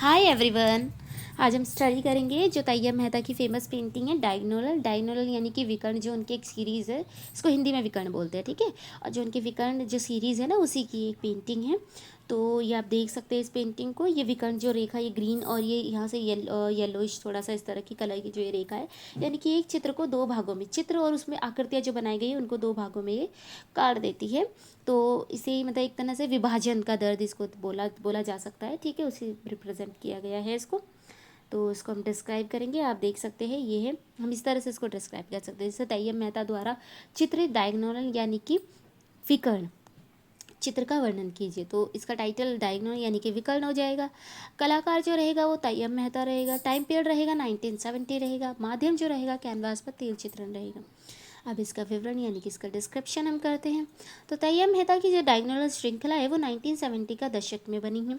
Hi everyone. आज हम study करेंगे जो तैयब मेहता की फेमस पेंटिंग है डायगोनल। डायगोनल यानी कि विकर्ण, जो उनकी एक सीरीज़ है, इसको हिंदी में विकर्ण बोलते हैं, ठीक है। और जो उनके विकर्ण जो सीरीज़ है ना, उसी की एक पेंटिंग है। तो ये आप देख सकते हैं इस पेंटिंग को। ये विकर्ण जो रेखा, ये ग्रीन और ये यहाँ से येलोइश थोड़ा सा इस तरह की कलर की जो ये रेखा है, यानी कि एक चित्र को दो भागों में, चित्र और उसमें आकृतियाँ जो बनाई गई है उनको दो भागों में ये काट देती है। तो इसे मतलब एक तरह से विभाजन का दर्द इसको बोला बोला जा सकता है, ठीक है। उसे रिप्रेजेंट किया गया है इसको। तो इसको हम डिस्क्राइब करेंगे। आप देख सकते हैं ये है, हम इस तरह से इसको डिस्क्राइब कर सकते हैं। जैसे तैयब मेहता द्वारा चित्रित डायगोनल यानी कि विकर्ण चित्र का वर्णन कीजिए। तो इसका टाइटल डायगोनल यानी कि विकर्ण हो जाएगा। कलाकार जो रहेगा वो तैयब मेहता रहेगा। टाइम पीरियड रहेगा 1970 रहेगा। माध्यम जो रहेगा कैनवास पर तेल चित्रण रहेगा। अब इसका विवरण यानी कि इसका डिस्क्रिप्शन हम करते हैं। तो तैयब मेहता की जो डायगोनल श्रृंखला है वो 1970 का दशक में बनी है,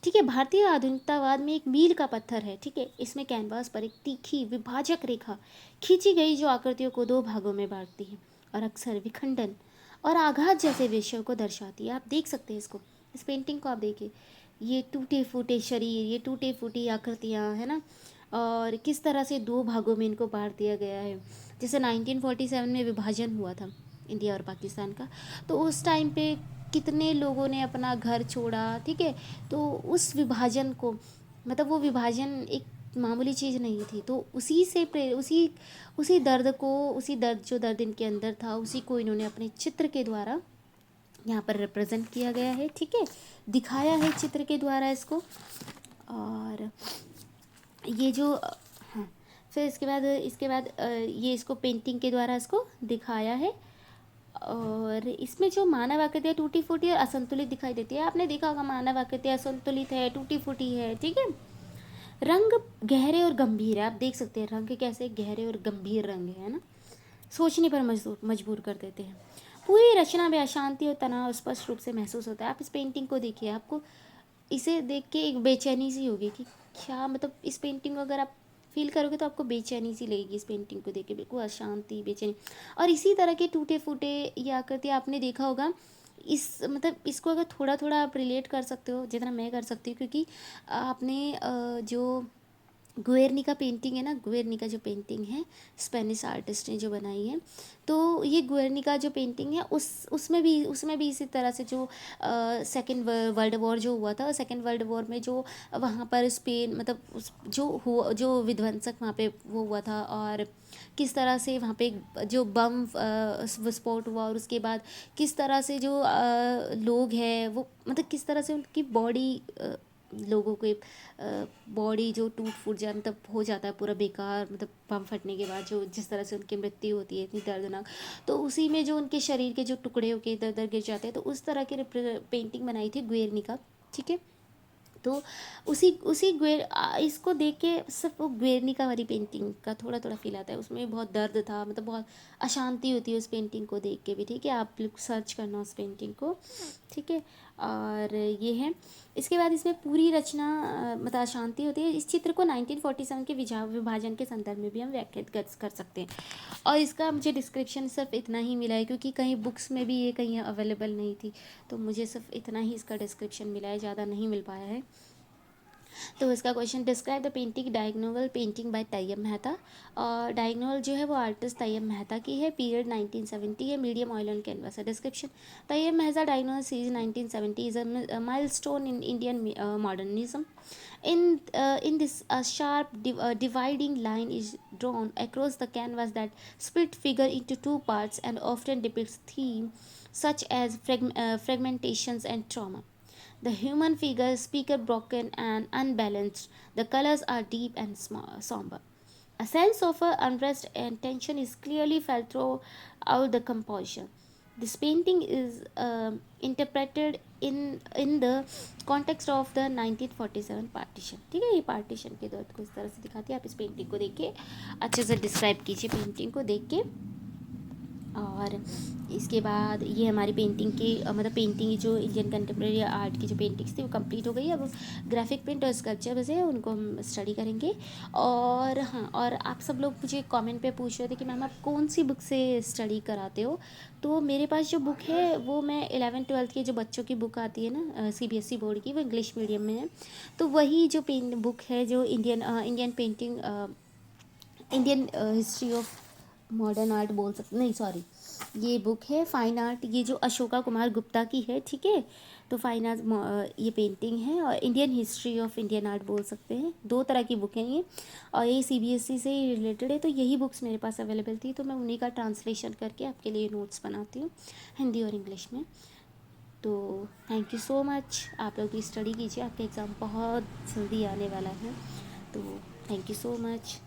ठीक है। भारतीय आधुनिकतावाद में एक मील का पत्थर है, ठीक है। इसमें कैनवास पर एक तीखी विभाजक रेखा खींची गई जो आकृतियों को दो भागों में बांटती है और अक्सर विखंडन और आघात जैसे विषयों को दर्शाती है। आप देख सकते हैं इसको, इस पेंटिंग को आप देखिए। ये टूटे फूटे शरीर, ये टूटे फूटी आकृतियाँ है ना, और किस तरह से दो भागों में इनको बांट दिया गया है। जैसे 1947 में विभाजन हुआ था इंडिया और पाकिस्तान का, तो उस टाइम पे कितने लोगों ने अपना घर छोड़ा, ठीक है। तो उस विभाजन को, मतलब वो विभाजन एक मामूली चीज़ नहीं थी। तो उसी से उसी उसी दर्द को, उसी दर्द जो दर्द इनके अंदर था, उसी को इन्होंने अपने चित्र के द्वारा यहाँ पर रिप्रेजेंट किया गया है, ठीक है। दिखाया है चित्र के द्वारा इसको। और ये जो हाँ, फिर इसके बाद ये इसको पेंटिंग के द्वारा इसको दिखाया है। और इसमें जो मानव आकृतियाँ टूटी फूटी और असंतुलित दिखाई देती है, आपने देखा होगा मानव आकृतियाँ असंतुलित है, टूटी फूटी है, ठीक है। रंग गहरे और गंभीर है, आप देख सकते हैं रंग कैसे गहरे और गंभीर रंग है ना, सोचने पर मजबूर कर देते हैं। पूरी रचना में अशांति और तनाव स्पष्ट रूप से महसूस होता है। आप इस पेंटिंग को देखिए, आपको इसे देख के एक बेचैनी सी होगी कि क्या, मतलब इस पेंटिंग को अगर आप फील करोगे तो आपको बेचैनी सी लगेगी इस पेंटिंग को देख के, बिल्कुल अशांति, बेचैनी। और इसी तरह के टूटे फूटे ये आकृति आपने देखा होगा। इस मतलब इसको अगर थोड़ा थोड़ा आप रिलेट कर सकते हो, जितना मैं कर सकती हूँ, क्योंकि आपने जो गुएर्निका पेंटिंग है ना, गुएर्निका जो पेंटिंग है स्पेनिश आर्टिस्ट ने जो बनाई है, तो ये गुएर्निका जो पेंटिंग है उसमें भी इसी तरह से जो सेकेंड वर्ल्ड वॉर जो हुआ था, सेकेंड वर्ल्ड वॉर में जो वहाँ पर स्पेन, मतलब जो विध्वंसक वहाँ पे वो हुआ था, और किस तरह से वहाँ पे जो बम विस्फोट हुआ, और उसके बाद किस तरह से जो लोग हैं वो, मतलब किस तरह से उनकी बॉडी, लोगों के बॉडी जो टूट फूट जाए, मतलब हो जाता है पूरा बेकार, मतलब बम फटने के बाद जो जिस तरह से उनकी मृत्यु होती है इतनी दर्दनाक। तो उसी में जो उनके शरीर के जो टुकड़े होके इधर उधर गिर जाते हैं, तो उस तरह की पेंटिंग बनाई थी गुएर्निका, ठीक है। तो उसी उसी इसको देख के सिर्फ वो गुएर्निका वाली पेंटिंग का थोड़ा थोड़ा फील आता है। उसमें भी बहुत दर्द था, मतलब बहुत अशांति होती है उस पेंटिंग को देख के भी, ठीक है। आप लोग सर्च करना उस पेंटिंग को, ठीक है। और ये है, इसके बाद इसमें पूरी रचना मतलब अशांति होती है। इस चित्र को 1947 के विभाजन के संदर्भ में भी हम व्याख्यात कर सकते हैं। और इसका मुझे डिस्क्रिप्शन सिर्फ इतना ही मिला है, क्योंकि कहीं बुक्स में भी ये कहीं अवेलेबल नहीं थी, तो मुझे सिर्फ इतना ही इसका डिस्क्रिप्शन मिला है, ज़्यादा नहीं मिल पाया है। तो इसका question, describe the painting diagonal painting by Tyeb Mehta. और डायगोनल जो है वो आर्टिस्ट तैयब मेहता की है, पीरियड 1970 है, मीडियम ऑयल ऑन कैनवास है। Description, Tyeb Mehta diagonal series 1970 is a milestone in Indian modernism. In this, a sharp dividing line is drawn across the canvas that split figure into two parts and often depicts themes such as fragmentations and trauma. The human figure, speaker broken and unbalanced. The colors are deep and somber. A sense of unrest and tension is clearly felt throughout the composition. This painting is interpreted in the context of the 1947 partition. ठीक है, ये partition के दौर को इस तरह से दिखाती है। आप इस पेंटिंग को देख के अच्छे से डिस्क्राइब कीजिए, पेंटिंग को देख के और इसके बाद ये हमारी पेंटिंग की मतलब पेंटिंग जो इंडियन कंटेम्प्रेरी आर्ट की जो पेंटिंग्स थी वो कंप्लीट हो गई। अब ग्राफिक प्रिंट और स्कल्पचर बचे हैं, उनको हम स्टडी करेंगे। और हाँ, और आप सब लोग मुझे कमेंट पे पूछ रहे थे कि मैम आप कौन सी बुक से स्टडी कराते हो। तो मेरे पास जो बुक है वो मैं 11th-12th के जो बच्चों की बुक आती है ना CBSE बोर्ड की, वो इंग्लिश मीडियम में है। तो वही जो बुक है जो Indian painting Indian history of modern art बोल सकते, नहीं सॉरी, ये बुक है फाइन आर्ट, ये जो अशोका कुमार गुप्ता की है, ठीक है। तो फाइन आर्ट ये पेंटिंग है, और Indian history of Indian art बोल सकते हैं, दो तरह की बुक हैं ये। और ये CBSE से ही रिलेटेड है, तो यही बुक्स मेरे पास अवेलेबल थी, तो मैं उन्हीं का ट्रांसलेशन करके आपके लिए नोट्स बनाती हूँ हिंदी और इंग्लिश में। तो थैंक यू सो मच, आप लोग भी स्टडी कीजिए, आपका एग्ज़ाम बहुत जल्दी आने वाला है। तो थैंक यू सो मच।